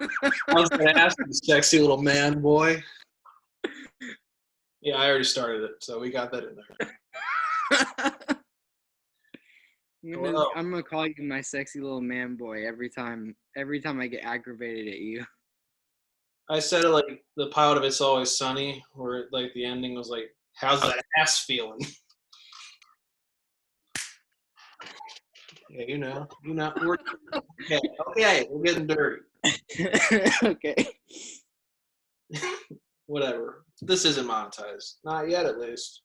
I was going to ask you, sexy little man boy. Yeah, I already started it, so we got that in there. I'm gonna call you my sexy little man boy every time I get aggravated at you. I said it like the pilot of It's Always Sunny, where like the ending was like, "How's that ass feeling?" Yeah, you know. Okay, we're getting dirty. Okay. Whatever. This isn't monetized, not yet, at least.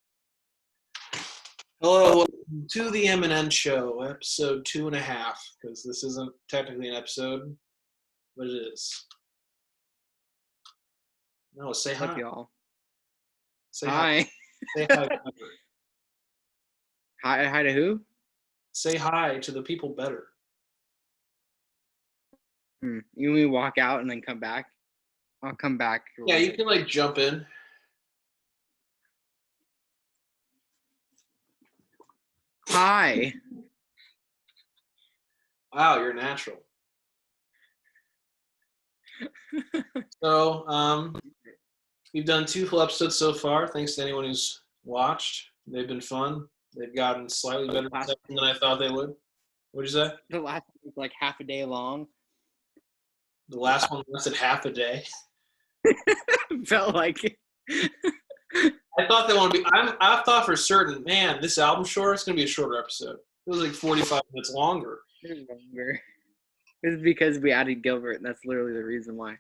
Hello, welcome to the M&N Show, episode 2.5, because this isn't technically an episode, but it is. No, say hi. What's up, y'all? Say hi. Say hi. Hi to who? Say hi to the people better. You want me to walk out and then come back? I'll come back. Yeah, you can like jump in. Hi. Wow, you're natural. So, we've done 2 full episodes so far. Thanks to anyone who's watched. They've been fun. They've gotten slightly better reception than I thought they would. What'd you say? The last one was like half a day long. The last one lasted half a day. Felt like it. I thought they want to be. I thought for certain, man, this album short. It's gonna be a shorter episode. It was like 45 minutes longer. It's because we added Gilbert, and that's literally the reason why.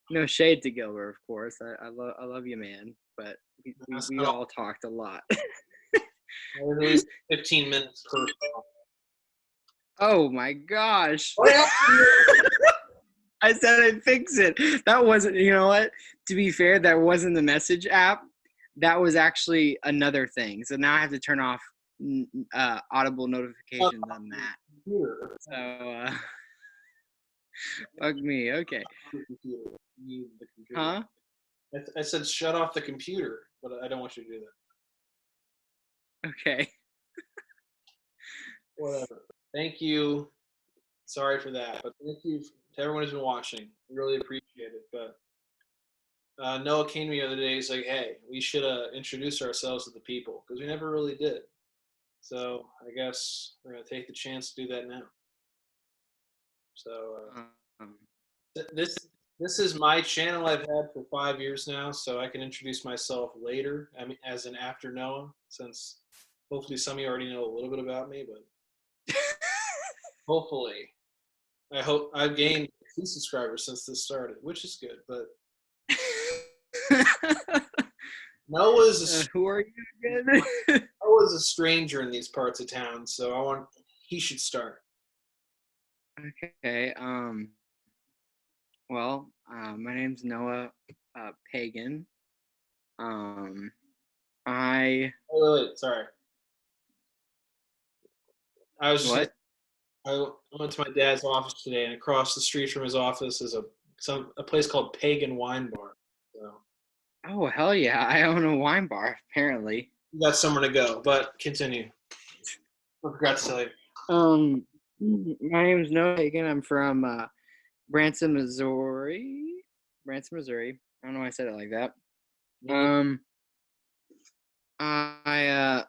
No shade to Gilbert, of course. I love you, man. But we all talked a lot. At least 15 minutes per song. Oh my gosh! I said I'd fix it. That wasn't. You know what? To be fair, that wasn't the message app. That was actually another thing. So now I have to turn off audible notifications on that. So, fuck me. Okay. Huh? I said shut off the computer, but I don't want you to do that. Okay. Whatever. Thank you. Sorry for that, but thank you to everyone who's been watching. We really appreciate it. But Noah came to me the other day. He's like, "Hey, we should introduce ourselves to the people because we never really did." So I guess we're gonna take the chance to do that now. So this is my channel I've had for 5 years now, so I can introduce myself later. I mean, as an after Noah, since hopefully some of you already know a little bit about me, but hopefully, I hope I've gained 2 subscribers since this started, which is good. But Noah's who are you again? Noah's a stranger in these parts of town, so he should start. Okay. Well, my name's Noah Pagan. Wait, sorry. I was what? I went to my dad's office today, and across the street from his office is a place called Pagan Wine Bar. So. Oh hell yeah! I own a wine bar. Apparently. You got somewhere to go, but continue. I forgot to tell you. My name's Noah Pagan. I'm from Branson, Missouri. I don't know why I said it like that. I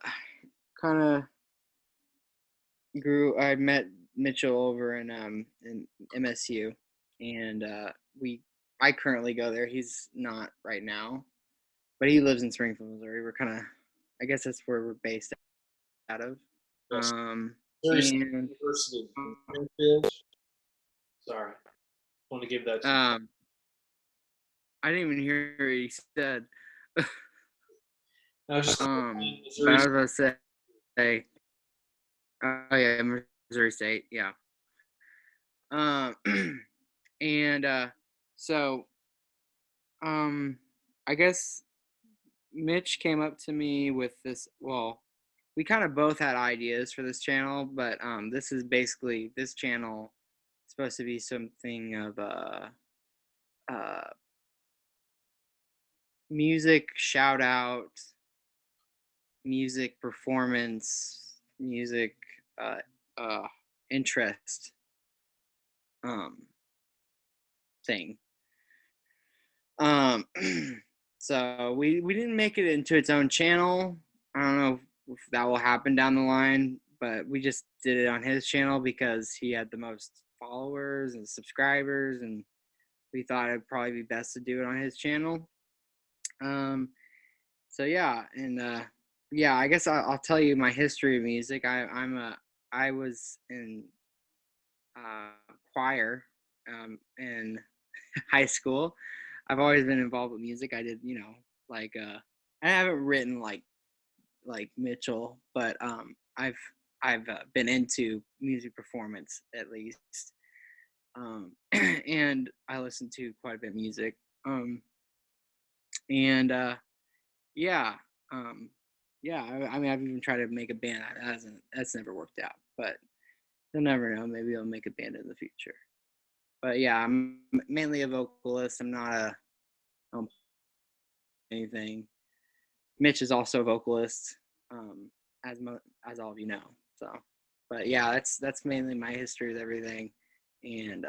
kind of I met Mitchell over in MSU, and I currently go there. He's not right now, but he lives in Springfield, Missouri. We're kind of, I guess that's where we're based out of. Yes. University of Springfield. Sorry, I want to give that to you. I didn't even hear what he said. I was just I was gonna say, oh yeah, Missouri State, yeah. And so, I guess Mitch came up to me with this. Well, we kind of both had ideas for this channel, but this channel is supposed to be something of music shout out, music performance, music interest. thing. So we didn't make it into its own channel. I don't know if that will happen down the line, but we just did it on his channel because he had the most followers and subscribers, and we thought it'd probably be best to do it on his channel. So yeah, and yeah, I guess I'll tell you my history of music. I was in choir in high school. I've always been involved with music. I did, like I haven't written like Mitchell, but I've been into music performance at least, and I listen to quite a bit of music, and yeah, yeah. I mean, I've even tried to make a band. That's never worked out, but you'll never know. Maybe I'll make a band in the future. But yeah, I'm mainly a vocalist. I'm not a anything. Mitch is also a vocalist, as all of you know. So, but yeah, that's mainly my history with everything, and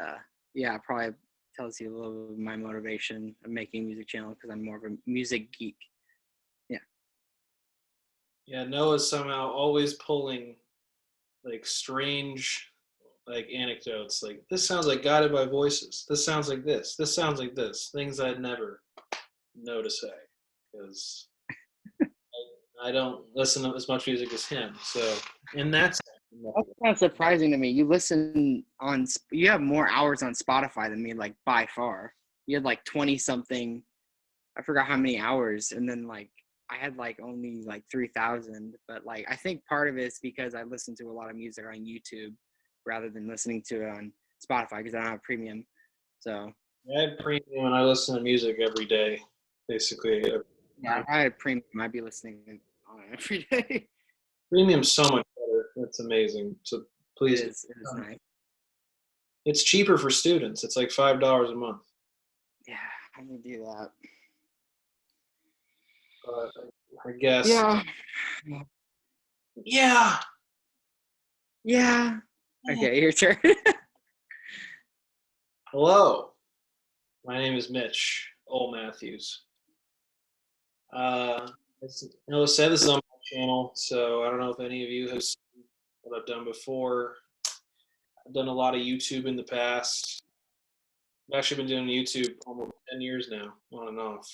yeah, probably tells you a little bit of my motivation of making a music channel because I'm more of a music geek. Yeah. Yeah, Noah's somehow always pulling like strange like anecdotes. Like this sounds like guided by voices. This sounds like this. This sounds like this. Things I'd never know to say because I don't listen to as much music as him. So in that sense, That's kind of surprising to me. You have more hours on Spotify than me, like by far. You had like 20 something. I forgot how many hours, and then like I had like only like 3,000. But like I think part of it's because I listen to a lot of music on YouTube rather than listening to it on Spotify because I don't have premium. So I have premium and I listen to music every day, basically. yeah, if I had premium, I'd be listening on it every day. Premium's so much better. It's amazing. So please, It is nice. it's cheaper for students. It's like $5 a month. Yeah, I'm gonna do that. I guess. Yeah. Yeah. Yeah. Okay, your turn. Hello. My name is Mitch Matthews. As Noah said, this is on my channel, so I don't know if any of you have seen what I've done before. I've done a lot of YouTube in the past. I've actually been doing YouTube almost 10 years now, on and off.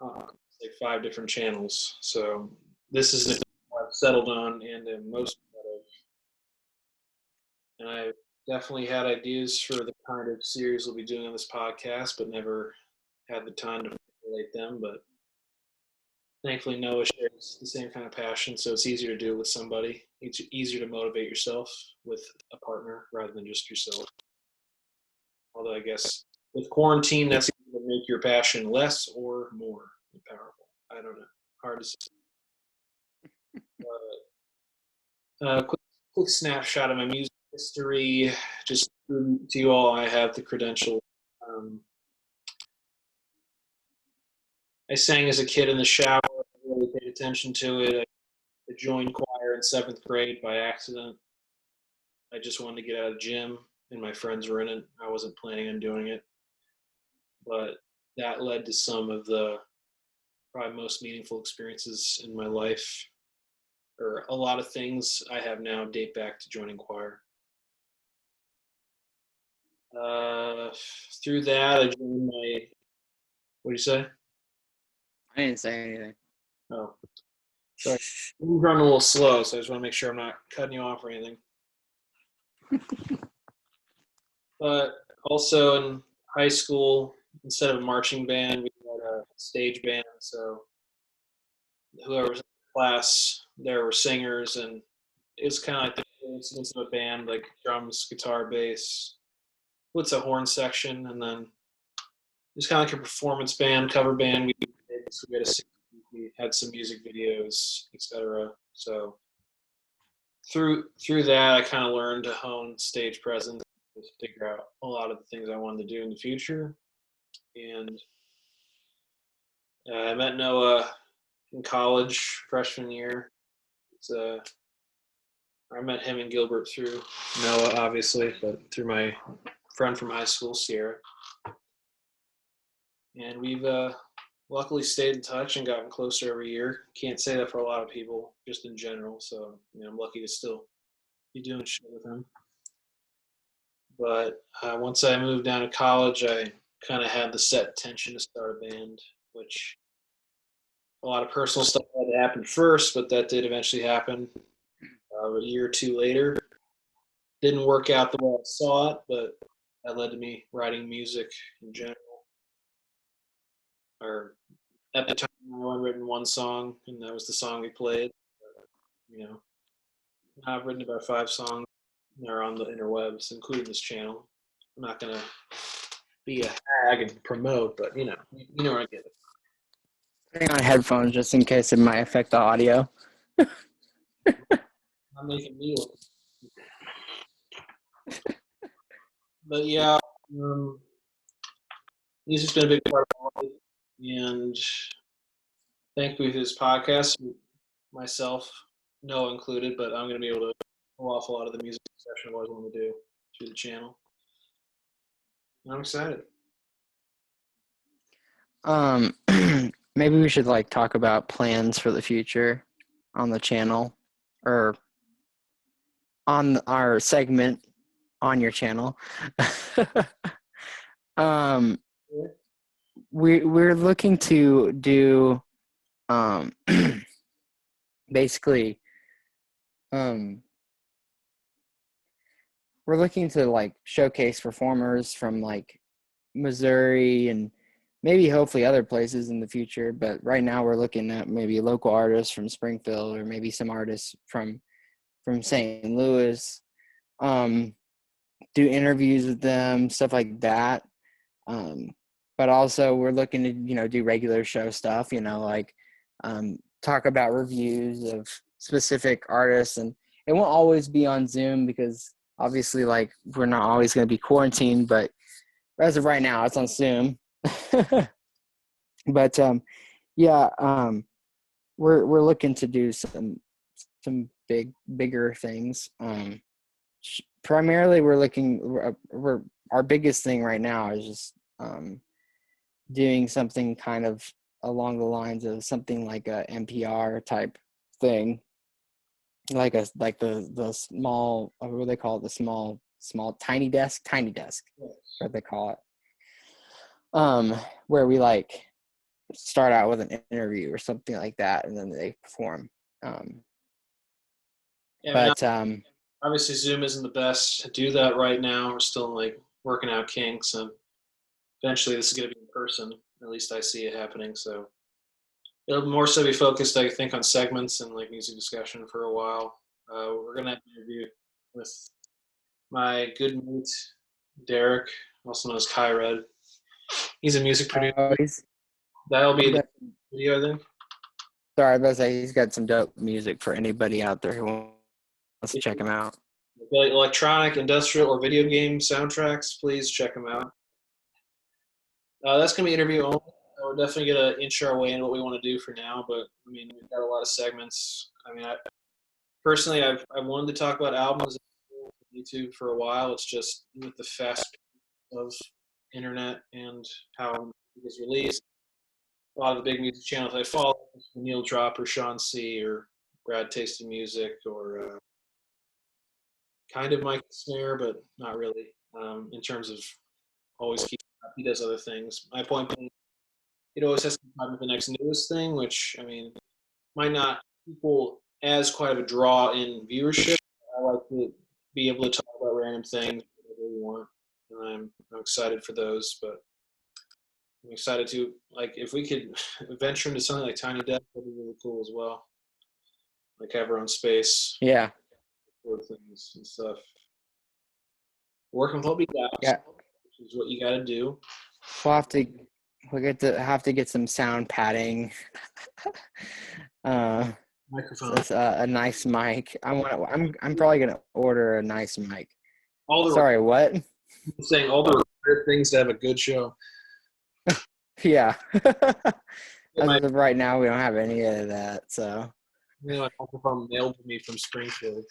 Like 5 different channels. So this is the one I've settled on and am most proud of. And I've definitely had ideas for the kind of series we'll be doing on this podcast, but never had the time to formulate them. But thankfully, Noah shares the same kind of passion, so it's easier to do it with somebody. It's easier to motivate yourself with a partner rather than just yourself. Although I guess with quarantine, that's going to make your passion less or more powerful. I don't know. Hard to say. Quick snapshot of my music history. Just to you all, I have the credential. I sang as a kid in the shower. I really paid attention to it. I joined choir in 7th grade by accident. I just wanted to get out of the gym, and my friends were in it. I wasn't planning on doing it. But that led to some of the probably most meaningful experiences in my life. Or a lot of things I have now date back to joining choir. Through that, I joined my. What do you say? I didn't say anything. Oh, sorry. I'm running a little slow, so I just want to make sure I'm not cutting you off or anything. But also in high school, instead of a marching band, we had a stage band. So whoever was in the class, there were singers, and it was kind of like the instruments of a band, like drums, guitar, bass. What's a horn section, and then it's kind of like a performance band, cover band. We had some music videos, etc. So through that, I kind of learned to hone stage presence, to figure out a lot of the things I wanted to do in the future. And I met Noah in college, freshman year. I met him in Gilbert through Noah, obviously, but through my friend from high school, Sierra. And we've luckily stayed in touch and gotten closer every year. Can't say that for a lot of people, just in general. So, I'm lucky to still be doing shit with him. But once I moved down to college, I kind of had the set intention to start a band, which a lot of personal stuff had to happen first, but that did eventually happen a year or two later. Didn't work out the way I saw it, but that led to me writing music in general. Or at the time, I only written one song, and that was the song we played. I've written about 5 songs that are on the interwebs, including this channel. I'm not gonna be a hag and promote, but you know where I get it. Putting on headphones just in case it might affect the audio. I'm making me look. But yeah, music's been a big part of my life, and thankfully with this podcast, myself, Noah included, but I'm going to be able to pull off a lot of the music discussion I always want to do through the channel. And I'm excited. Maybe we should talk about plans for the future on the channel, or on our segment on your channel. We're looking to do basically we're looking to showcase performers from Missouri and maybe hopefully other places in the future, but right now we're looking at maybe local artists from Springfield, or maybe some artists from St. Louis, do interviews with them, stuff like that. But also we're looking to, do regular show stuff, talk about reviews of specific artists. And it won't always be on Zoom because obviously we're not always going to be quarantined, but as of right now it's on Zoom. But we're looking to do some bigger things. Primarily our biggest thing right now is just doing something kind of along the lines of something like a NPR type thing, the small, what do they call it, the small tiny desk, what they call it, where we start out with an interview or something like that, and then they perform. Obviously Zoom isn't the best to do that right now. We're still working out kinks, and eventually this is going to be in person. At least I see it happening. So it'll more so be focused, I think, on segments and music discussion for a while. We're going to have an interview with my good mate, Derek, also known as Qired. He's a music producer. That'll be the video, I think. Sorry, I was about to say he's got some dope music for anybody out there who wants to check him out. Electronic, industrial, or video game soundtracks, please check him out. That's going to be interview only. We're definitely going to inch our way into what we want to do for now, but we've got a lot of segments. Personally, I've wanted to talk about albums on YouTube for a while. It's just with the fast of internet and how it is released. A lot of the big music channels I follow, Neil Drop or Sean C. or Brad Tasting Music, or kind of Mike Snare, but not really. In terms of always keeping up, he does other things. My point being, it always has to come with the next newest thing, which might not equal as quite of a draw in viewership. I like to be able to talk about random things that I really want, and I'm excited for those. But I'm excited to if we could venture into something like Tiny Desk, that'd be really cool as well. Have our own space. Yeah. For things and stuff. Working with Hobbies, yeah, which is what you got to do. We'll have to get some sound padding. Microphone. That's a nice mic. I'm probably gonna order a nice mic. What? I'm saying all the required things to have a good show. Yeah. As of right now, we don't have any of that. So. My microphone mailed to me from Springfield.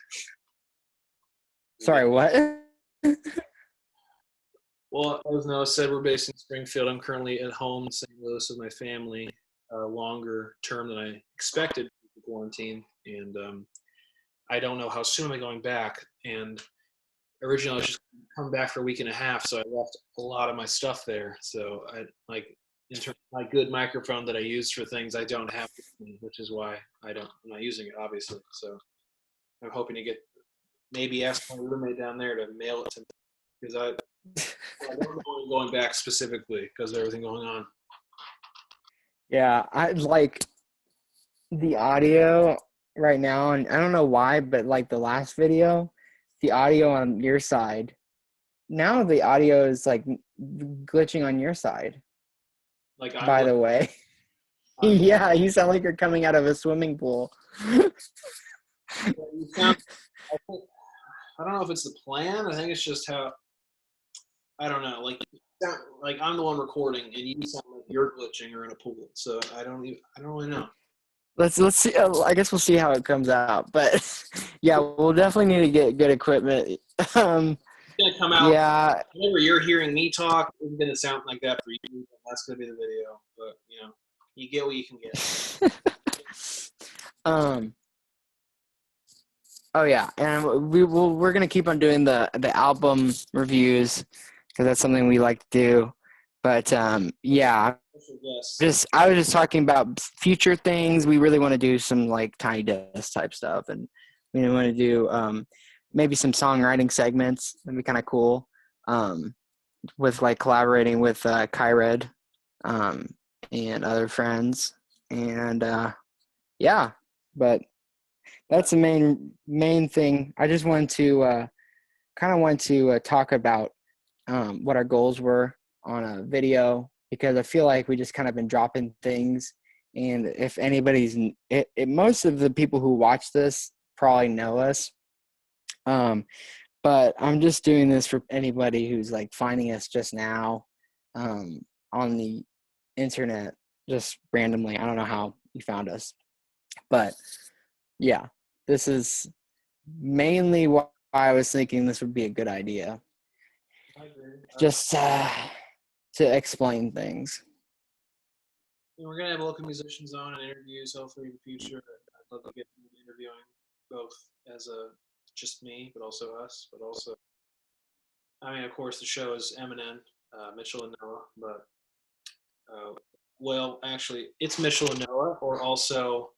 Sorry, what? Well, as Noah said, we're based in Springfield. I'm currently at home in St. Louis with my family, longer term than I expected for quarantine. And I don't know how soon I'm going back. And originally I was just coming back for a week and a half, so I left a lot of my stuff there. So in terms of my good microphone that I use for things, I don't have with me, which is why I'm not using it, obviously. So I'm hoping to maybe ask my roommate down there to mail it to me, because I don't know when I'm going back specifically because of everything going on. Yeah, I like the audio right now, and I don't know why, but like the last video, the audio on your side, now the audio is like glitching on your side. Like, By the way, yeah, you sound like you're coming out of a swimming pool. I don't know if it's the plan. I think it's just how, I don't know. Like I'm the one recording, and you sound like you're glitching or in a pool. So I don't really know. Let's see. I guess we'll see how it comes out. But yeah, we'll definitely need to get good equipment. It's gonna come out. Yeah. Whenever you're hearing me talk, it's gonna sound like that for you. And that's gonna be the video. But you get what you can get. Oh yeah, and we're gonna keep on doing the album reviews because that's something we like to do. But yeah, I was just talking about future things. We really want to do some like Tiny Desk type stuff, and we want to do maybe some songwriting segments. That'd be kind of cool. With like collaborating with Qired and other friends, and yeah, but that's the main thing. I just wanted to talk about what our goals were on a video, because I feel like we just kind of been dropping things, and if anybody's most of the people who watch this probably know us, but I'm just doing this for anybody who's like finding us just now on the internet just randomly. I don't know how you found us, but yeah, this is mainly why I was thinking this would be a good idea. I agree. Just to explain things. We're going to have local musicians on and interviews hopefully in the future. I'd love to get interviewing both as just me, but also us, but also, I mean, of course, the show is M&N, Mitchell and Noah, but, well, actually, it's Mitchell and Noah, or also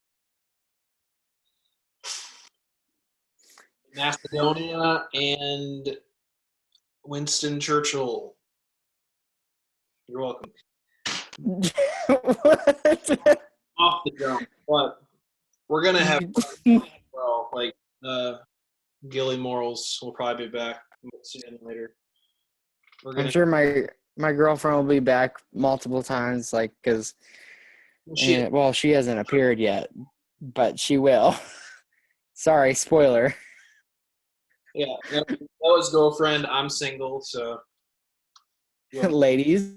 Macedonia and Winston Churchill. You're welcome. Off the jump, but we're gonna have well, like Gilly Morals will probably be back soon later. I'm sure my girlfriend will be back multiple times, like because she hasn't appeared yet, but she will. Sorry, spoiler. Yeah, Noah's girlfriend. I'm single, so ladies.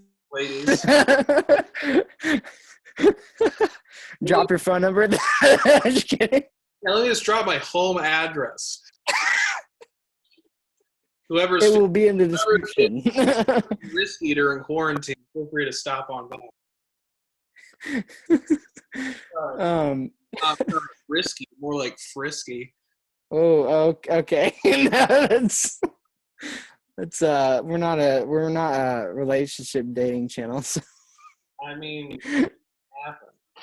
Drop your phone number. Just kidding. Yeah, let me just drop my home address. It will be in the description. Risky during quarantine. Feel free to stop on by. Not risky, more like frisky. Oh, okay. That's we're not a relationship dating channel. So. I mean,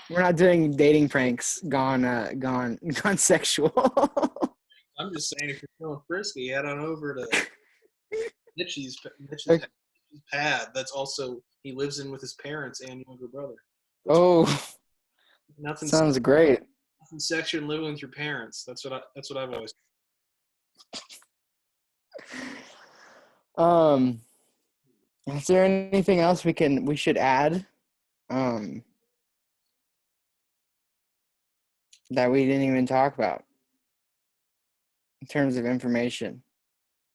we're not doing dating pranks gone sexual. I'm just saying, if you're feeling frisky, head on over to Mitch's pad. That's also, he lives in with his parents and younger brother. Nothing sounds great. Nothing sexual in living with your parents. That's what I've always. Is there anything else we should add? That we didn't even talk about in terms of information.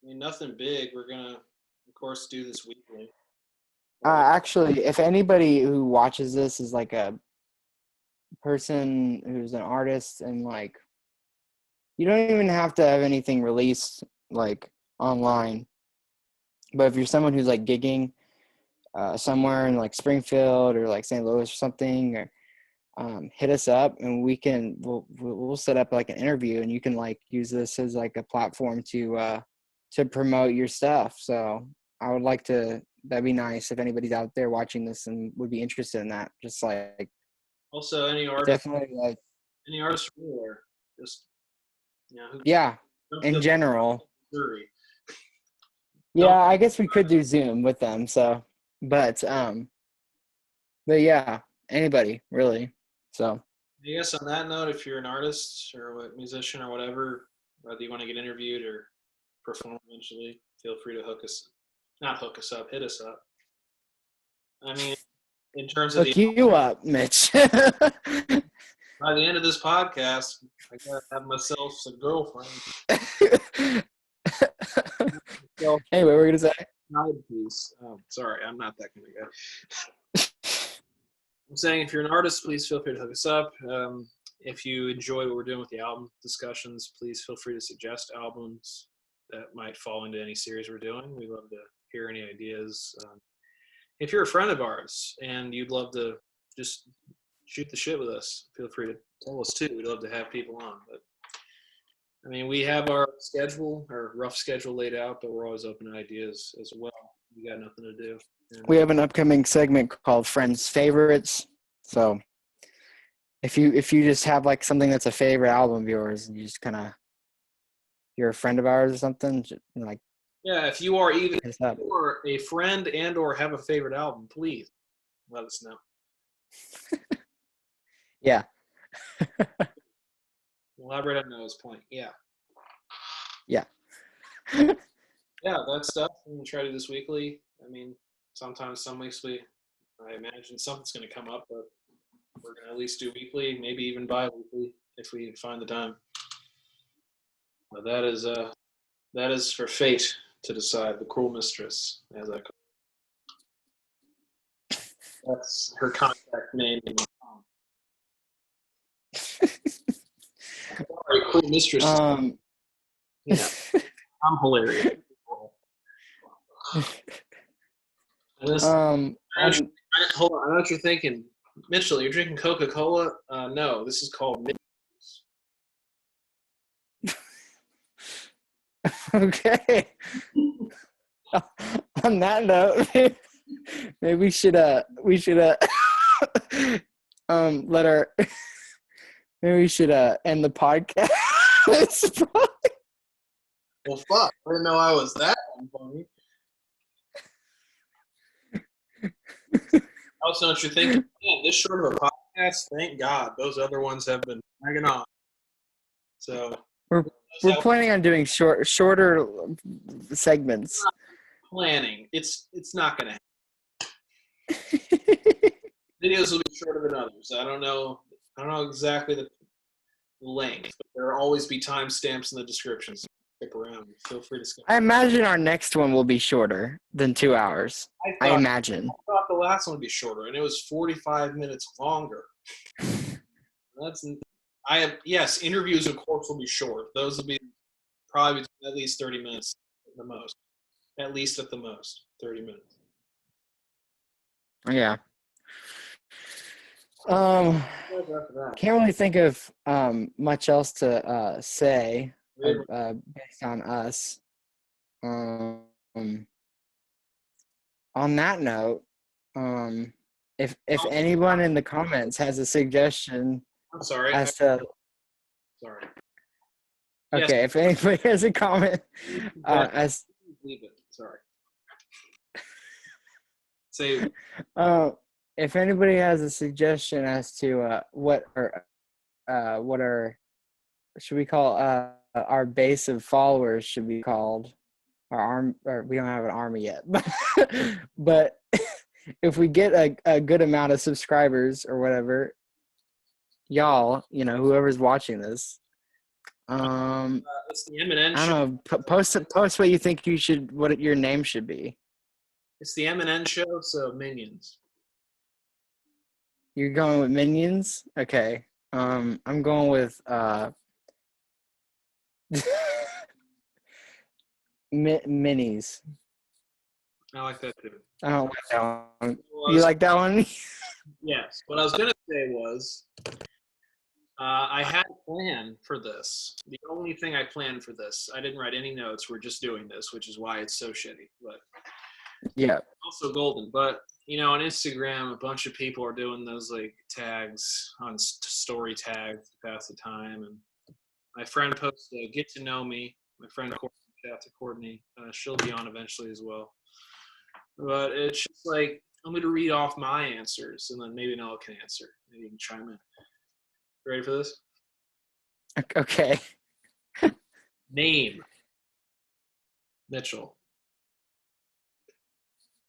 I mean, nothing big. We're gonna, of course, do this weekly. Actually, if anybody who watches this is like a person who's an artist, and like, you don't even have to have anything released like online. But if you're someone who's like gigging somewhere in like Springfield or like St. Louis or something, or hit us up and we'll set up like an interview, and you can like use this as like a platform to promote your stuff. So I would like to, that'd be nice if anybody's out there watching this and would be interested in that. Just like Also, any artist, definitely like from anywhere, just yeah, don't in feel general. Missouri. Yeah, I guess we could do Zoom with them. So, but yeah, anybody really. So I guess on that note, if you're an artist or a musician or whatever, whether you want to get interviewed or perform eventually, feel free to hit us up. I mean, in terms of hook you up, Mitch. by the end of this podcast, I gotta have myself a girlfriend. Anyway, we're gonna say. Piece. Oh, sorry, I'm not that kind of guy. I'm saying if you're an artist, please feel free to hook us up. If you enjoy what we're doing with the album discussions, please feel free to suggest albums that might fall into any series we're doing. We love to hear any ideas. If you're a friend of ours and you'd love to just shoot the shit with us, feel free to tell us too. We'd love to have people on. But I mean, we have our rough schedule laid out, but we're always open to ideas as well. We got nothing to do. We have an upcoming segment called Friends Favorites. So if you just have like something that's a favorite album of yours and you just kind of, you're a friend of ours or something, like, yeah, if you are a friend and or have a favorite album, please let us know. Yeah. Elaborate on Noah's point. Yeah. Yeah. Yeah, that stuff. I'm going to try to do this weekly. I mean, sometimes some weeks I imagine something's going to come up, but we're going to at least do weekly, maybe even bi-weekly if we find the time. But that is for fate to decide, the cruel mistress, as I call it. That's her contact name. Sorry, cruel mistress. Yeah, I'm hilarious. Hold on, I know what you're thinking. Mitchell, you're drinking Coca-Cola? No, this is called Mitch Juice. Okay. On that note, maybe we should let our maybe we should end the podcast. Well, fuck! I didn't know I was that funny. I also know what you're thinking. Man, this short of a podcast, thank God. Those other ones have been dragging on. So we're planning on doing shorter segments. Planning. It's not gonna happen. Videos will be shorter than others. I don't know exactly the length, but there will always be timestamps in the descriptions. Skip around. Feel free to skip. I imagine our next one will be shorter than 2 hours. I imagine. I thought the last one would be shorter, and it was 45 minutes longer. Yes, interviews of course will be short. Those will be probably at least 30 minutes at the most. At least at the most, 30 minutes. Yeah. Can't really think of much else to say based on us. On that note, if anyone in the comments has a suggestion, I'm sorry. Sorry. Okay, yes. If anybody has a comment, leave it. Sorry. Say. If anybody has a suggestion as to what should we call our base of followers should be called, or we don't have an army yet, but if we get a good amount of subscribers or whatever, y'all, whoever's watching this, it's the M&N Show. I don't know. Post what you think what your name should be. It's the M&N Show, so Minions. You're going with Minions? Okay. I'm going with Minis. I like that too. I don't like that one. Well, You like that one? yes. What I was gonna say was, I had a plan for this. The only thing I planned for this, I didn't write any notes. We're just doing this, which is why it's so shitty. But Yeah. also golden. But on Instagram, a bunch of people are doing those like tags on story tags to pass the time. And my friend posted, "Get to know me." My friend Courtney, shout out to Courtney. She'll be on eventually as well. But it's just like I'm going to read off my answers, and then maybe Noah can answer. Maybe you can chime in. Ready for this? Okay. Name. Mitchell.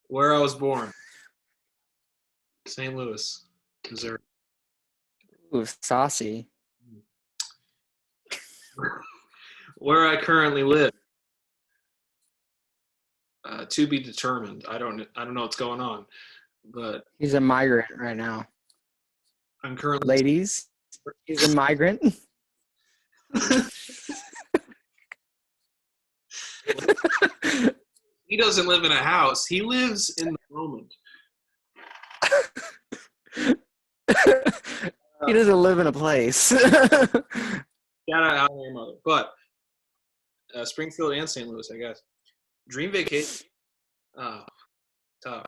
Where I was born. St. Louis, Missouri. Ooh, saucy. Where I currently live. To be determined. I don't know what's going on, but He's a migrant right now. I'm currently. Ladies, he's a migrant. He doesn't live in a house. He lives in the moment. He doesn't live in a place. Shout out out to your mother. But Springfield and St. Louis, I guess. Dream vacation. Tough.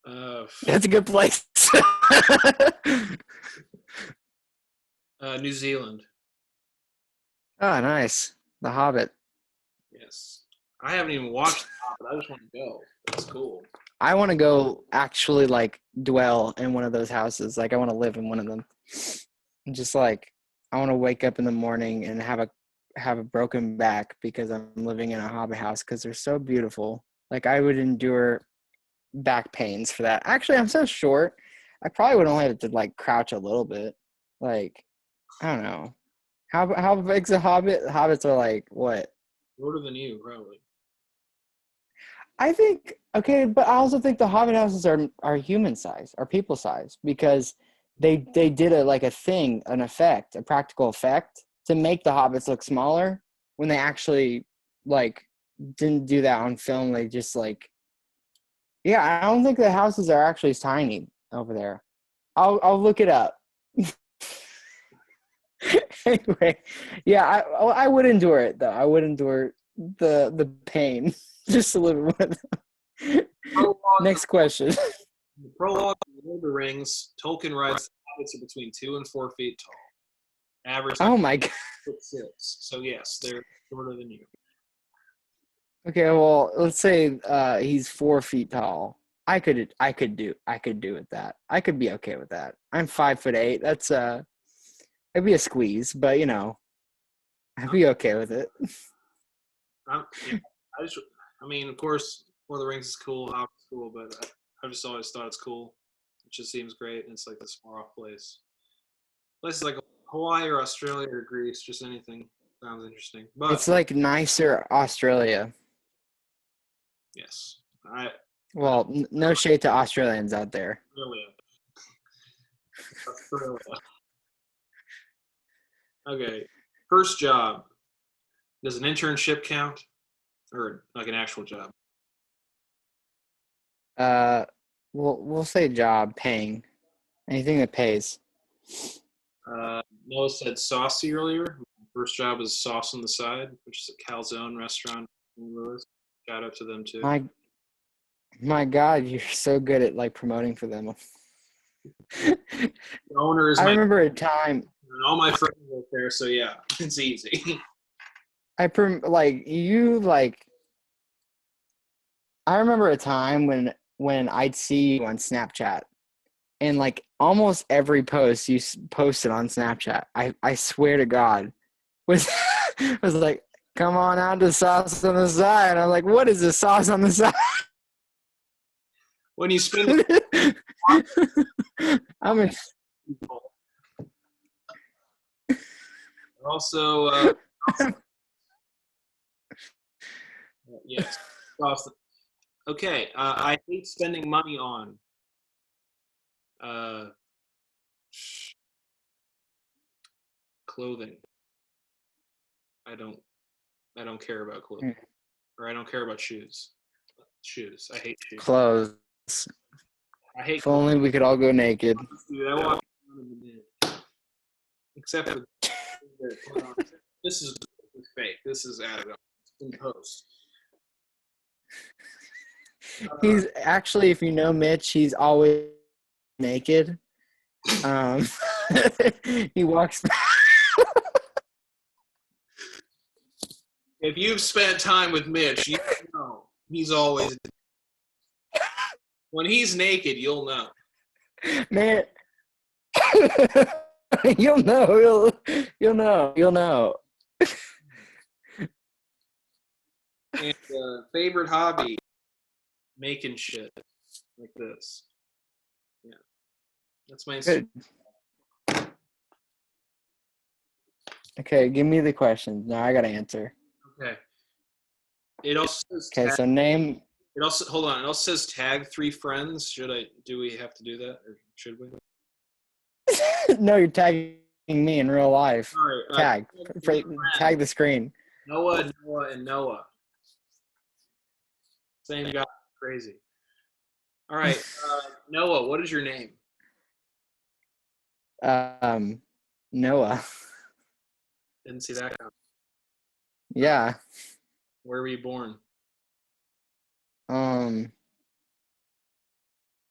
That's a good place. New Zealand. Oh, nice. The Hobbit. Yes. I haven't even watched The Hobbit. I just want to go. That's cool. I want to go actually like dwell in one of those houses. Like I want to live in one of them. Just like I want to wake up in the morning and have a broken back because I'm living in a Hobbit house because they're so beautiful. Like I would endure back pains for that. Actually, I'm so short. I probably would only have to like crouch a little bit. Like I don't know. How big's a Hobbit? Hobbits are like what? Shorter than you, probably. I think okay, but I also think the Hobbit houses are human size, are people size, because they did an effect, a practical effect to make the hobbits look smaller when they actually like didn't do that on film. They just like I don't think the houses are actually tiny over there. I'll look it up. Anyway, I would endure it though. I would endure the pain just a little bit. Next question. The prologue of Lord of the Rings, Tolkien writes the hobbits are between 2 and 4 feet tall. Average. Oh my god. 6. So yes, they're shorter than you. Okay, well, let's say he's 4 feet tall. I could do with that. I could be okay with that. I'm 5'8". That's it'd be a squeeze, but I'd be okay with it. I mean, of course, Lord of the Rings is cool, Hobbit's cool, but I just always thought it's cool. It just seems great, and it's like this far off place. Places like Hawaii or Australia or Greece, just anything sounds interesting. But it's like nicer Australia. Yes, Well, no shade to Australians out there. Australia. Okay, first job. Does an internship count, or like an actual job? We'll say job, paying, anything that pays. Noah said saucy earlier. First job is Sauce on the Side, which is a calzone restaurant in Lewis. Shout out to them too. My God, you're so good at like promoting for them. The owner is I remember a time. And all my friends work there, so yeah, it's easy. I remember a time when I'd see you on Snapchat, and like almost every post you posted on Snapchat, I swear to God, was like, come on out to Sauce on the Side. And I'm like, what is the sauce on the side? When you spend I'm in. Also, yes. Okay, I hate spending money on clothing. I don't care about clothing. or I don't care about shoes. Shoes. I hate shoes. Clothes. I hate If only we could all go naked. Dude, I walk around in the mid. Except for this is fake. This is added up. It's in post. He's actually, if you know Mitch, he's always naked. He walks. If you've spent time with Mitch, you know he's always. When he's naked, you'll know. Man, you'll know. You'll know. And favorite hobby, making shit like this. Yeah, that's my. Good. Okay, give me the questions. Now I gotta answer. Okay. It also says Okay, so name. It also hold on. It also says tag 3 friends. Do we have to do that, or should we? No, you're tagging me in real life. All right, Tag the screen. Noah, and Noah. Same guy. Crazy. All right, Noah. What is your name? Noah. Didn't see that coming. Yeah. Where were you born?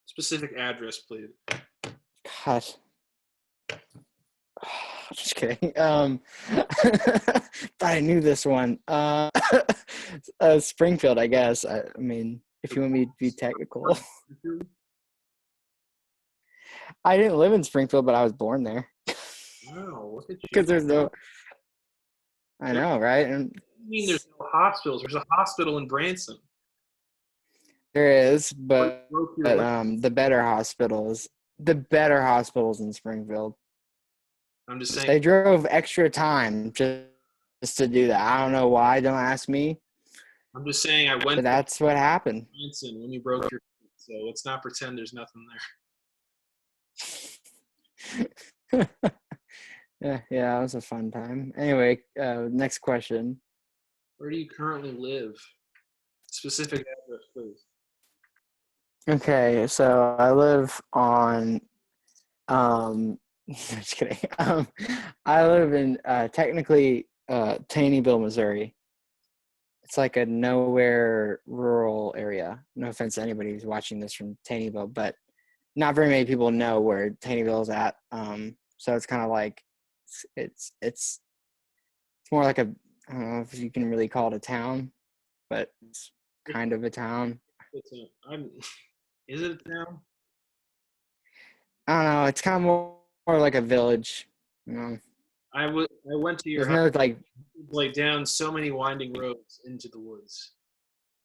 Specific address, please. God. Just kidding. Thought I knew this one. Springfield, I guess. I mean, if you want me to be technical. I didn't live in Springfield, but I was born there. Wow, look at you. Because there's no. I know, right? And I mean, there's no hospitals. There's a hospital in Branson. there is, but the better hospitals in Springfield. I'm just saying. They drove extra time just to do that. I don't know why. Don't ask me. I'm just saying I went. But that's what happened. Branson when you broke your. So let's not pretend there's nothing there. Yeah, that was a fun time. Anyway, next question. Where do you currently live? Specific address, please. Okay, so I live on just kidding. I live in technically Taneyville, Missouri. It's like a nowhere rural area. No offense to anybody who's watching this from Taneyville, but not very many people know where Taneyville is at. So it's kind of like it's more like I don't know if you can really call it a town, but it's kind of a town. Is it a town? I don't know. It's kind of more like a village. You know. I went to your There's house. no like down so many winding roads into the woods,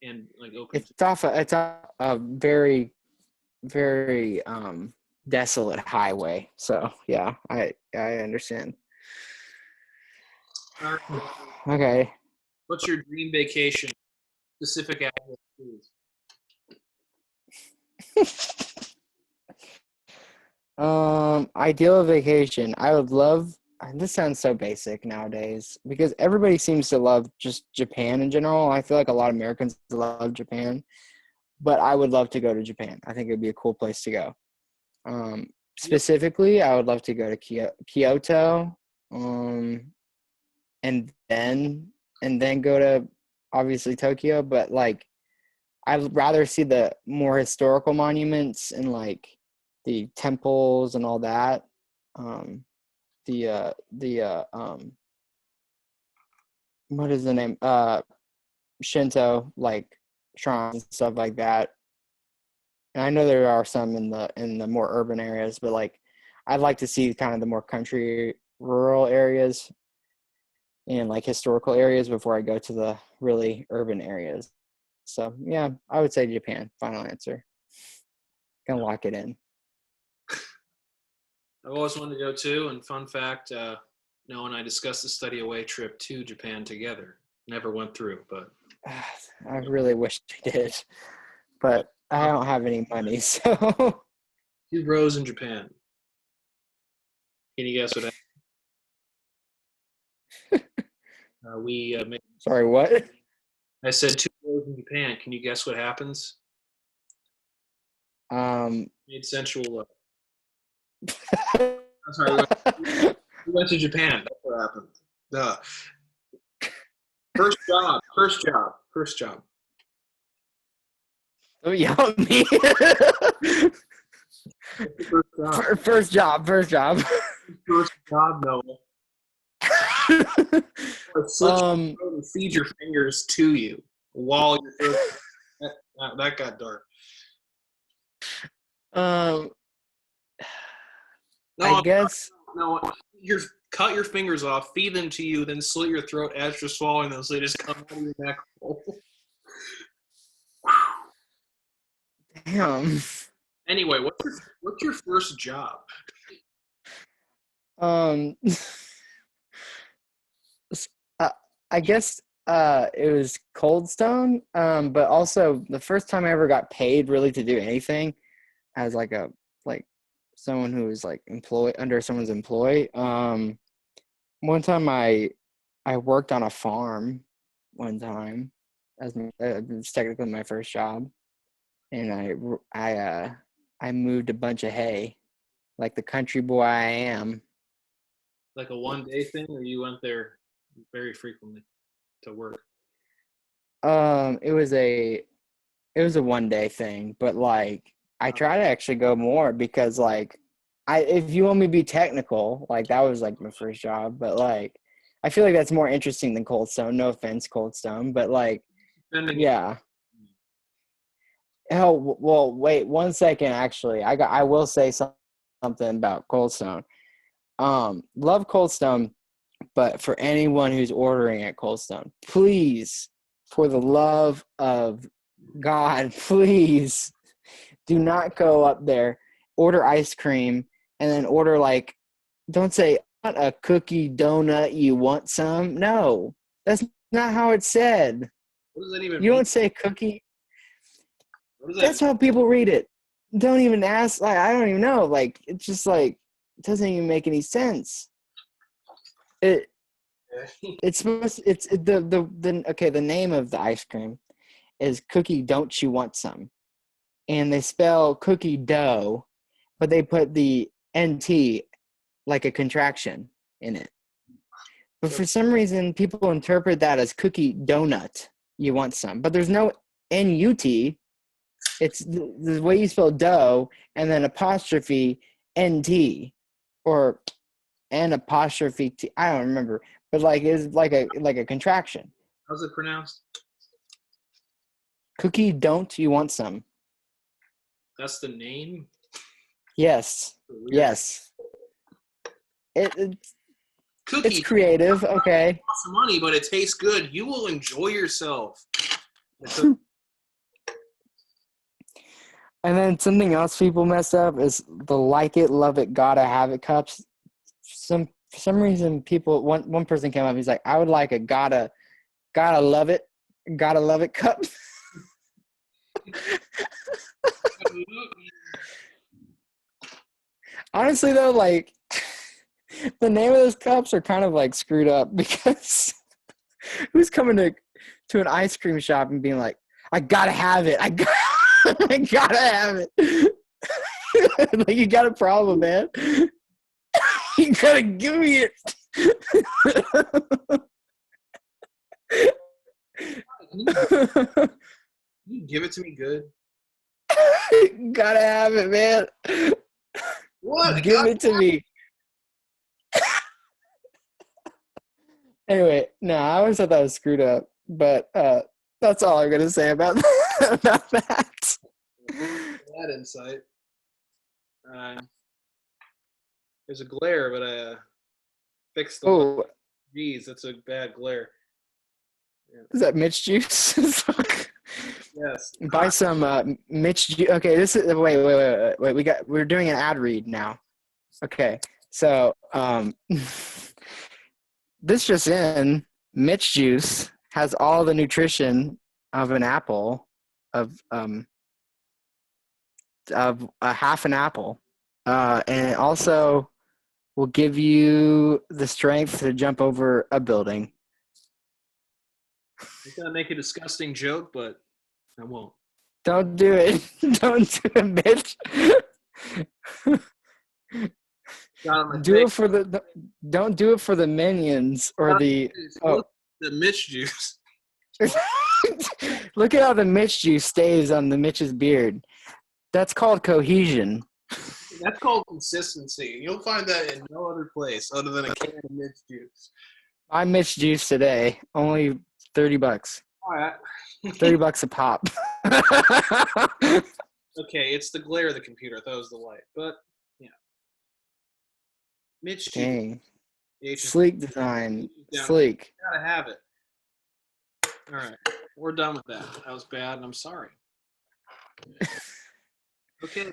and like open. It's a very, very desolate highway. So yeah, I understand. Okay. What's your dream vacation? Specific address, please. Ideal vacation. I would love. This sounds so basic nowadays because everybody seems to love just Japan in general. I feel like a lot of Americans love Japan, but I would love to go to Japan. I think it would be a cool place to go. Specifically, I would love to go to Kyoto, and then go to obviously Tokyo. But like, I'd rather see the more historical monuments and like the temples and all that. What is the name? Shinto, like shrines and stuff like that. And I know there are some in the more urban areas, but like I'd like to see kind of the more country rural areas and like historical areas before I go to the really urban areas. So yeah, I would say Japan. Final answer. Gonna lock it in. I've always wanted to go too, and fun fact, Noah and I discussed the study away trip to Japan together. Never went through, but I really wish I did, but I don't have any money, so. 2 bros in Japan. Can you guess what happened? Sorry, what? I said 2 live in Japan. Can you guess what happens? Made sensual love. I'm sorry. We went to Japan. That's what happened. Duh. First job. Don't yell at me. First job. First job, Noah. Feed your fingers to you while you're that got dark. I guess. No, cut your fingers off, feed them to you, then slit your throat as you're swallowing them so they just come out of your neck hole. Damn. Anyway, what's your first job? I guess it was Cold Stone, but also the first time I ever got paid really to do anything as like someone who was like employed under someone's employ. One time I worked on a farm one time as it's technically my first job, and I moved a bunch of hay like the country boy I am. Like a one-day thing, or you went there very frequently to work? It was a one-day thing, but like I try to actually go more because like if you want me to be technical, like that was like my first job, but like I feel like that's more interesting than Cold Stone. No offense, Cold Stone, but like yeah. Oh well, wait 1 second. Actually, I will say something about Cold Stone. Love Cold Stone, but for anyone who's ordering at Cold Stone, please, for the love of God, please do not go up there, order ice cream, and then order like, don't say not a cookie donut. You want some? No, that's not how it's said. What does that even mean? You don't say cookie. That's how people read it. Don't even ask. Like, I don't even know. Like, it's just like, it doesn't even make any sense. It's supposed. It's the name of the ice cream is Cookie Don't You Want Some, and they spell cookie dough, but they put the NT like a contraction in it. But for some reason, people interpret that as cookie donut. You want some, but there's no NUT. It's the way you spell dough and then apostrophe NT or N apostrophe T. I don't remember, but like it's like a contraction. How's it pronounced? Cookie Don't You Want Some? That's the name? Yes. Yes. It's creative. Okay. Lots of money, but it tastes good. You will enjoy yourself. And then something else people mess up is the like it, love it, gotta have it cups. For some reason, one person came up. He's like, I would like a gotta love it cup. Honestly, though, like the name of those cups are kind of like screwed up because who's coming to an ice cream shop and being like, I gotta have it. I gotta have it. Like, you got a problem, man. You gotta give me it. Can you give it to me good? Gotta have it, man. What? Give it to me. Anyway, no, I always thought that was screwed up, but that's all I'm gonna say about that. That insight. There's a glare, but I fixed the one. Geez, that's a bad glare. Yeah. Is that Mitch Juice? Yes. Buy some Mitch Juice. Okay, this is wait. We're doing an ad read now. Okay, so this just in: Mitch Juice has all the nutrition of an apple, of a half an apple, and it also will give you the strength to jump over a building. I'm gonna make a disgusting joke, but I won't. Don't do it. Don't do it, bitch. Got on my Do face. it for the. Don't do it for the minions or the. Oh, Look, the Mitch Juice. look at how the Mitch juice stays on the Mitch's beard. That's called cohesion. That's called consistency. You'll find that in no other place other than a can of Mitch Juice. I Mitch juice today. Only $30. All right. $30 a pop. Okay, it's the glare of the computer. I thought it was the light, but yeah. Mitch Juice. Dang. H is Sleek design. down. Sleek. Gotta have it. All right, we're done with that. That was bad, and I'm sorry. Okay.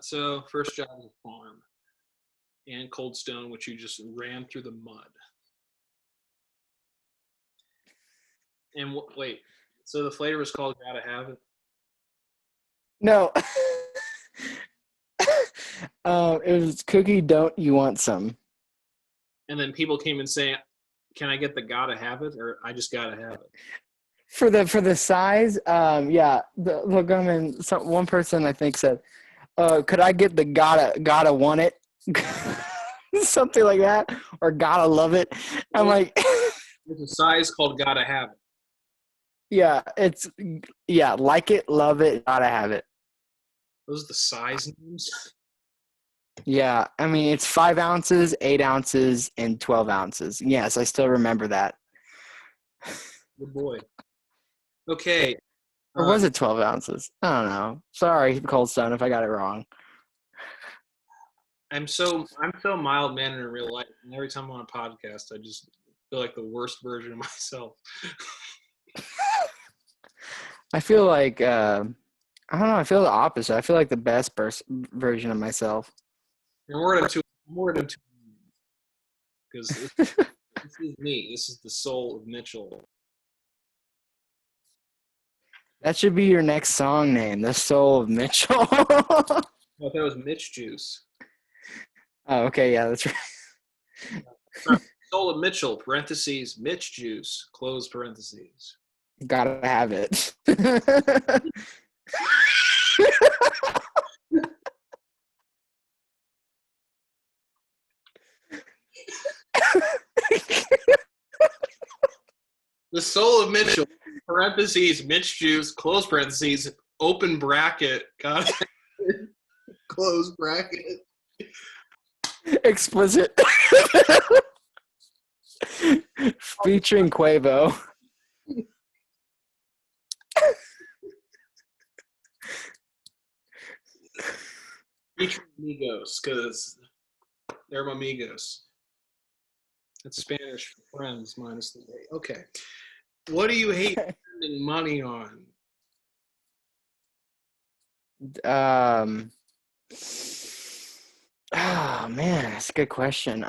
So first job is a farm and Cold Stone, which you just ran through the mud. And wait, so the flavor is called Gotta Have It? No. It was cookie. Don't you want some? And then people came and saying, "Can I get the Gotta Have It?" Or I just gotta have it. For the size, yeah. Look, I mean, one person I think said, "Could I get the gotta want it?" Something like that, or gotta love it. I'm like, There's a size called Gotta Have It. Yeah, like it, love it, gotta have it. Those are the size names. Yeah, I mean, it's 5 ounces, 8 ounces, and 12 ounces. Yes, I still remember that. Good boy. Okay. Or was it 12 ounces? I don't know. Sorry, Cold Stone, if I got it wrong. I'm so mild-mannered in real life, and every time I'm on a podcast, I just feel like the worst version of myself. I feel like I don't know. I feel the opposite. I feel like the best version of myself. And more than two, because this is me. This is the soul of Mitchell. That should be your next song name, The Soul of Mitchell. I thought that was Mitch Juice. Oh, okay. Yeah, that's right. Soul of Mitchell, parentheses, Mitch Juice, close parentheses. Gotta have it. The Soul of Mitchell, parentheses, Mitch Juice, close parentheses, open bracket, close bracket. Explicit. Featuring Quavo. Featuring amigos, because they're my amigos. That's Spanish for friends minus the A. Okay. What do you hate spending money on? Oh man, that's a good question.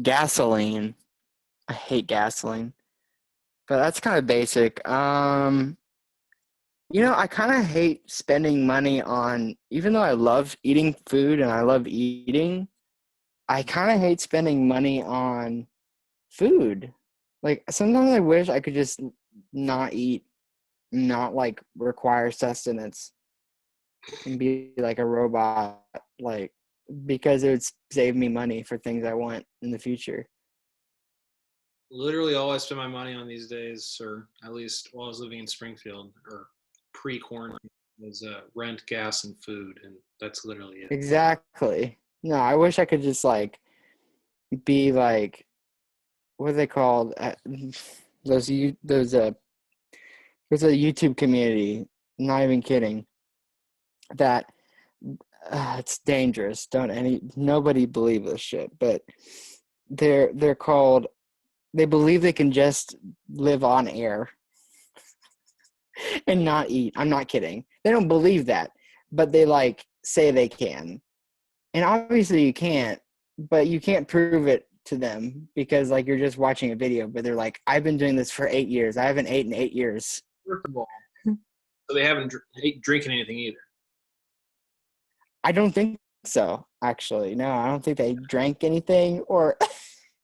Gasoline. I hate gasoline. But that's kind of basic. I kind of hate spending money on, even though I love eating food and I love eating, I kind of hate spending money on food. Like, sometimes I wish I could just not eat, not, like, require sustenance and be like a robot, like, because it would save me money for things I want in the future. Literally all I spend my money on these days, or at least while I was living in Springfield, or pre-quarantine, was rent, gas, and food, and that's literally it. Exactly. No, I wish I could just, like, be like, what are they called? There's a YouTube community, not even kidding, that it's dangerous. Nobody believe this shit, but they're called, they believe they can just live on air and not eat. I'm not kidding. They don't believe that, but they like say they can. And obviously you can't, but you can't prove it to them because like you're just watching a video, but they're like, I've been doing this for 8 years. I haven't eaten in 8 years. First of all, so they haven't drinking anything either. I don't think so, actually. No, I don't think they drank anything or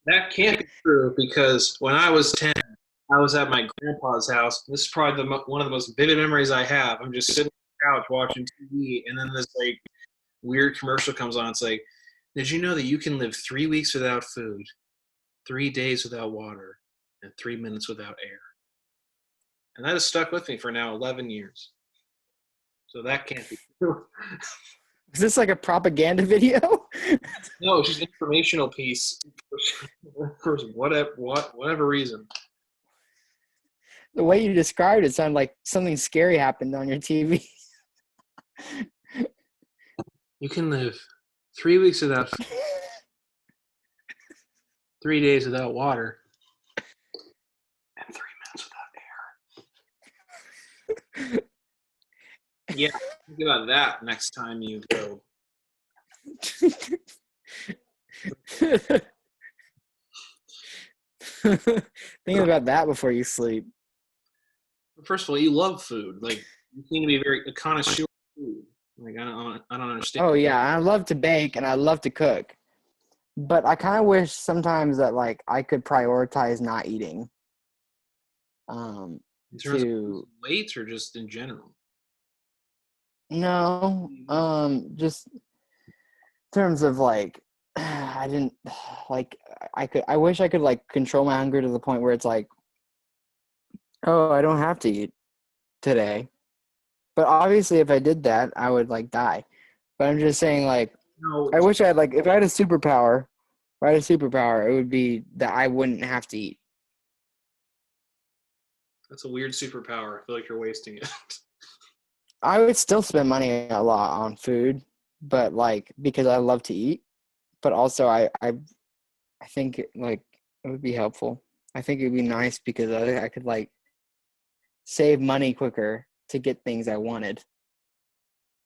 That can't be true because when I was 10, I was at my grandpa's house. This is probably one of the most vivid memories I have. I'm just sitting on the couch watching TV, and then this like weird commercial comes on. It's like, did you know that you can live 3 weeks without food, 3 days without water, and 3 minutes without air? And that has stuck with me for now 11 years. So that can't be true. Is this like a propaganda video? No, it's just an informational piece for whatever reason. The way you described it sounded like something scary happened on your TV. You can live 3 weeks without food, 3 days without water, and 3 minutes without air. Yeah, think about that next time you go. Think about that before you sleep. First of all, you love food. Like, you seem to be a connoisseur of food. Like, I don't understand. Oh yeah, I love to bake and I love to cook, but I kind of wish sometimes that like I could prioritize not eating. In terms of weight or just in general? No, just in terms of like, I didn't like. I wish I could like control my hunger to the point where it's like, oh, I don't have to eat today. But obviously, if I did that, I would like die. But I'm just saying, like, No, I wish I had like, if I had a superpower, it would be that I wouldn't have to eat. that's a weird superpower. I feel like you're wasting it. I would still spend money a lot on food, but like because I love to eat. But also, I think like it would be helpful. I think it would be nice because I could like save money quicker to get things I wanted.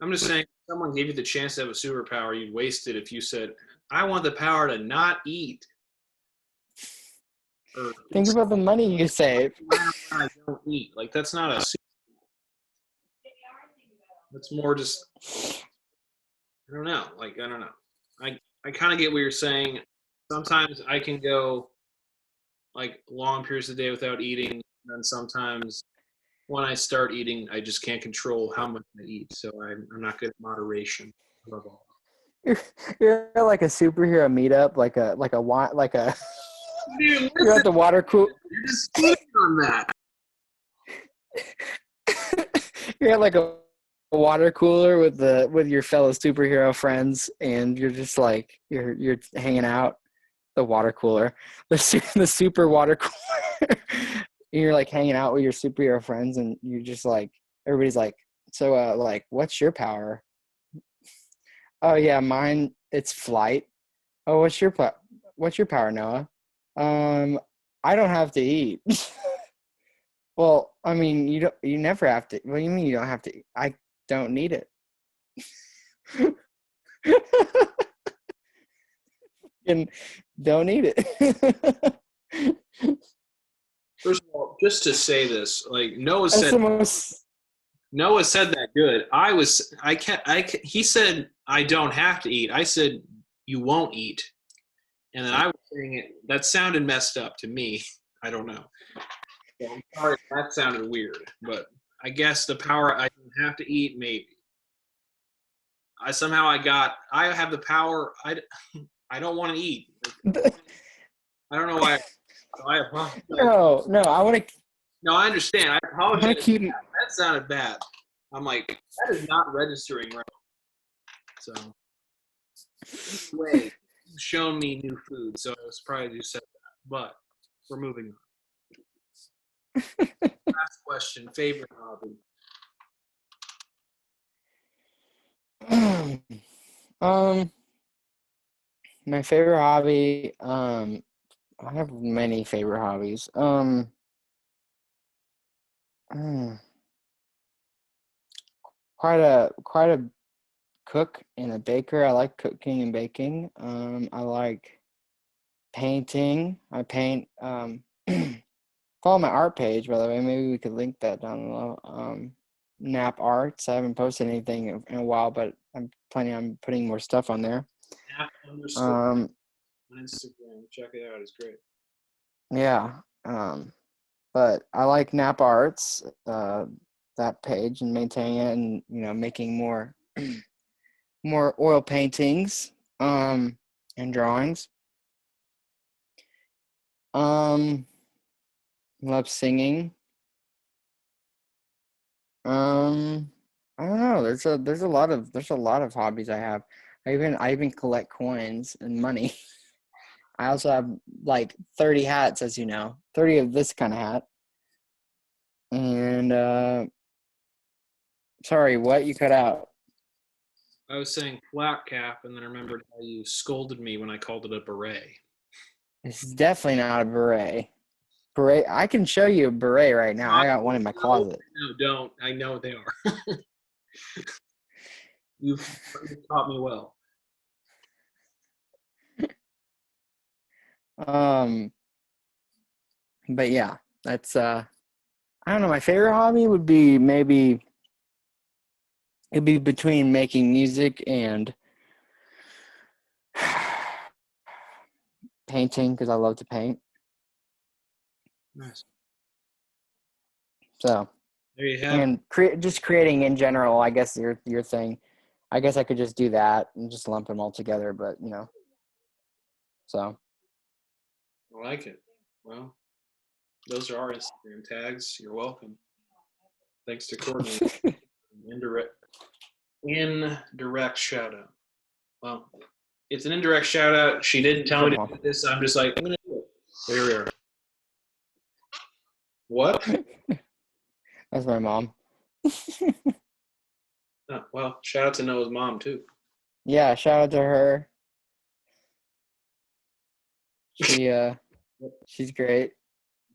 I'm just saying, if someone gave you the chance to have a superpower, you'd waste it if you said, I want the power to not eat. Or Think about the money you save. I don't eat. Like, that's not a superpower. That's more just, I don't know. Like, I don't know. I kind of get what you're saying. Sometimes I can go, like, long periods of the day without eating, and sometimes when I start eating, I just can't control how much I eat. So I'm not good at moderation. Above all. You're like a superhero meetup, like a. Dude, You're at the water cooler. You're just splitting on that. You're at like a water cooler with your fellow superhero friends, and you're just like you're hanging out. The water cooler, the super water cooler. You're like hanging out with your superhero friends, and you're just like everybody's like, so like, what's your power? Oh yeah, mine. It's flight. Oh, what's your power, Noah? I don't have to eat. Well, I mean, you never have to. What do you mean you don't have to eat? I don't need it. And don't eat it. First of all, just to say this, like Noah That's said, the most. Noah said that good. He said I don't have to eat. I said you won't eat, and then I was saying it. That sounded messed up to me. I don't know. So I'm sorry, that sounded weird, but I guess the power I don't have to eat, maybe. I have the power. I don't want to eat. I don't know why. I apologize. No, I want to. No, I understand. I I want apologize. to keep. That sounded bad. I'm like, that is not registering right. So, anyway, you've shown me new food, so I was surprised you said that. But we're moving on. Last question: favorite hobby? My favorite hobby. I have many favorite hobbies. Mm, quite a cook and a baker. I like cooking and baking. I like painting. I paint. Follow my art page, by the way. Maybe we could link that down below. Nap Arts. I haven't posted anything in a while, but I'm planning on putting more stuff on there. Nap _ on Instagram. Check it out. It's great. Yeah. But I like Napa Arts, that page, and maintaining it, and making more more oil paintings and drawings. Love singing. I don't know. There's a lot of hobbies I have. I even collect coins and money. I also have like 30 hats, as you know, 30 of this kind of hat. And sorry, what you cut out? I was saying flat cap, and then I remembered how you scolded me when I called it a beret. This is definitely not a beret. Beret. I can show you a beret right now. I got one in my closet. No, don't. I know what they are. You've taught me well. But yeah, that's I don't know. My favorite hobby would be it'd be between making music and painting, because I love to paint. Nice. So there you have. And just creating in general, I guess your thing. I guess I could just do that and just lump them all together, but so. I like it. Well, those are our Instagram tags. You're welcome. Thanks to Courtney. Indirect shout out. Well, it's an indirect shout out. She didn't tell me to do this. I'm just like, I'm gonna do it. Here we are. What? That's my mom. Oh, well, shout out to Noah's mom too. Yeah, shout out to her. She's great.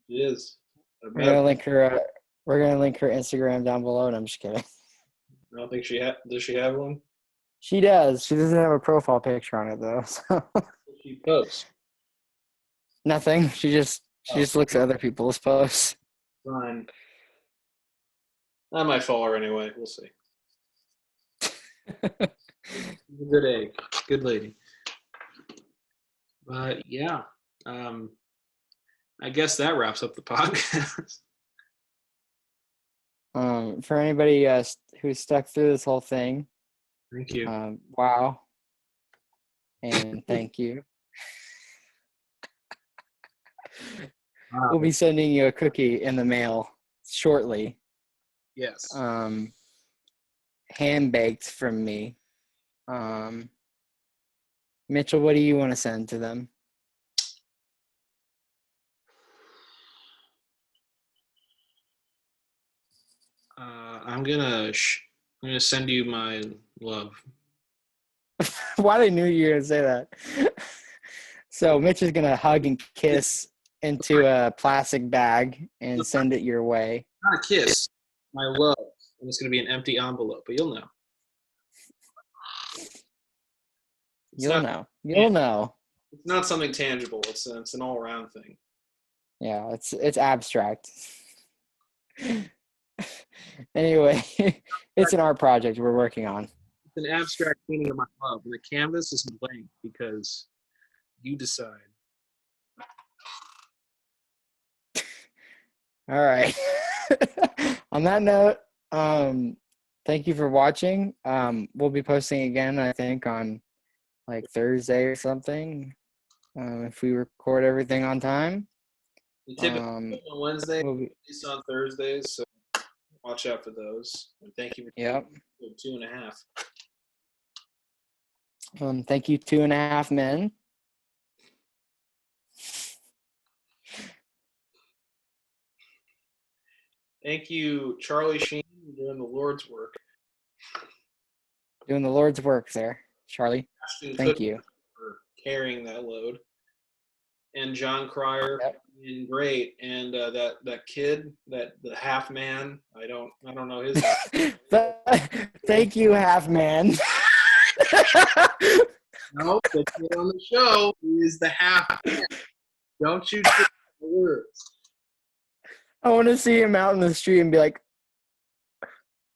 She is. We're gonna link her. We're gonna link her Instagram down below. And I'm just kidding. I don't think does she have one? She does. She doesn't have a profile picture on it though. So. She posts. Nothing. She just looks at other people's posts. Fine. I might follow her anyway. We'll see. Good egg. Good lady. But yeah. I guess that wraps up the podcast. For anybody who's stuck through this whole thing, thank you. Wow. And thank you. We'll be sending you a cookie in the mail shortly. Yes. Hand baked from me. Mitchell, what do you want to send to them? I'm gonna send you my love. Why I knew you were gonna say that. So Mitch is gonna hug and kiss into a plastic bag and send it your way. Not a kiss, my love. And it's gonna be an empty envelope, but you'll know. You'll know. It's not something tangible. It's an all-around thing. Yeah, it's abstract. Anyway, it's an art project we're working on. It's an abstract painting of my love, and the canvas is blank because you decide. All right. On that note, thank you for watching. We'll be posting again, I think, on like Thursday or something, if we record everything on time. We typically on Wednesday, release on Thursdays, so watch out for those. And thank you for 2.5. Thank you, 2.5 men. Thank you, Charlie Sheen, for doing the Lord's work. Doing the Lord's work there, Charlie. Thank you for carrying that load. And John Qired, being great, and that kid, the half man. I don't know his name. Thank you, half man. No, the kid on the show is the half man. Don't you take the words. I want to see him out in the street and be like,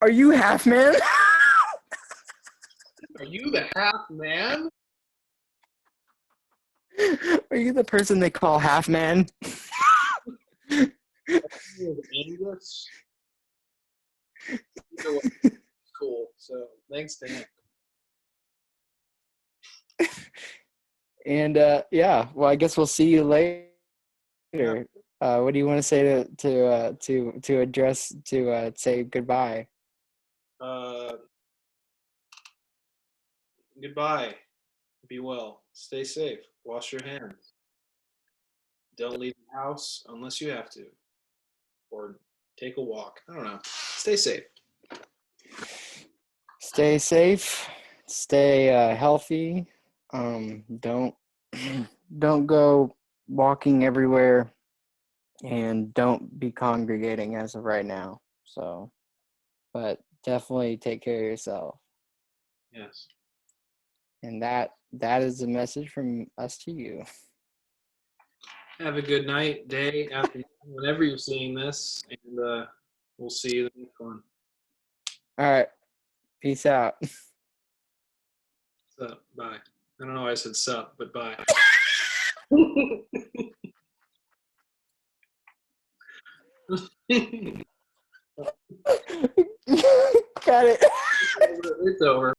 "Are you half man? Are you the half man?" Are you the person they call half man? Angus. Cool. So thanks to him. And yeah, well, I guess we'll see you later. What do you want to say to address say goodbye? Goodbye. Be well. Stay safe. Wash your hands. Don't leave the house unless you have to, or take a walk. I don't know. Stay safe. Stay safe. Stay healthy. Don't don't go walking everywhere, and don't be congregating as of right now. So, but definitely take care of yourself. Yes. And that is a message from us to you. Have a good night, day, afternoon, whenever you're seeing this, and we'll see you in the next one. All right. Peace out. Sup? Bye. I don't know why I said sup, but bye. Got it. It's over.